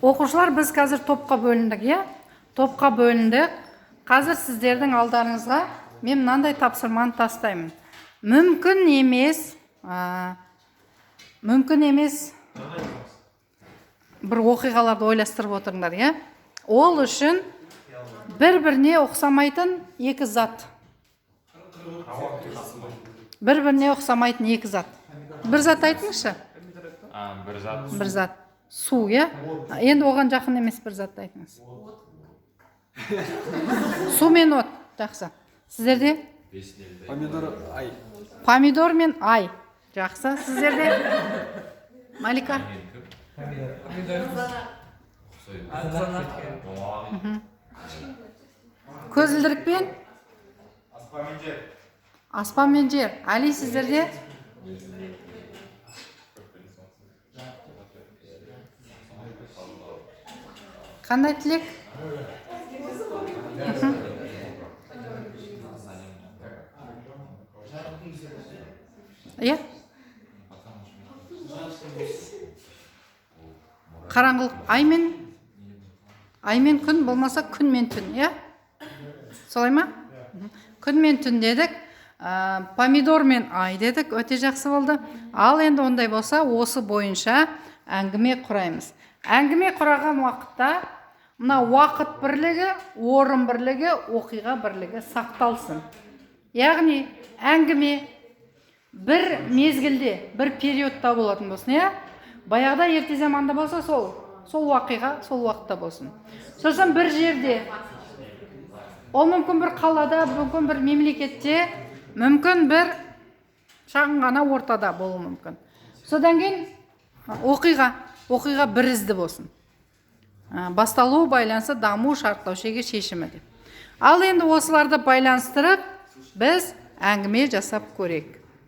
Оқушылар, біз қазір топқа бөліндік, Топқа бөліндік. Қазір сіздердің алдарыңызға мен мынандай тапсырманы тастаймын. Мүмкін емес бір оқиғаларды ойластырып отырыңдар, Ол үшін бір-біріне ұқсамайтын екі зат. Бір-біріне ұқсамайтын екі зат. Бір зат айтыңызшы. Бір зат. Су, Енді оған жақын емес бір затты айтыңыз. Су мен от. Жақсы. Сіздерде? Помидор мен ай. Жақсы. Сіздерде? Малика? Көзілдірік пен? Аспан мен жер. Али, сіздерде? Қандай тілек? Қараңғылық. Аймен күн, болмаса күн мен түн, Солай ма? Күн мен түн дедік, помидор мен ай дедік, өте жақсы болды. Ал енді ондай болса, осы бойынша әңгіме құраймыз. Әңгіме құраған уақытта, мына уақыт бірлігі, орын бірлігі, оқиға бірлігі сақталсын. Яғни, әңгіме бір мезгілде, бір периодта болатын болсын, Баяғыда ерте заманда болса, сол уақиға, сол уақытта болсын. Сосын бір жерде, ол мүмкін бір қалада, мүмкін бір мемлекетте, мүмкін бір шағын ғана ортада болуы мүмкін. Содан кейін оқиға бір ізді болсын. Басталу, байланысы, даму, шарттау, шегі, шешімі деп. Ал енді осыларды байланыстырып, біз әңгіме жасап көрейік.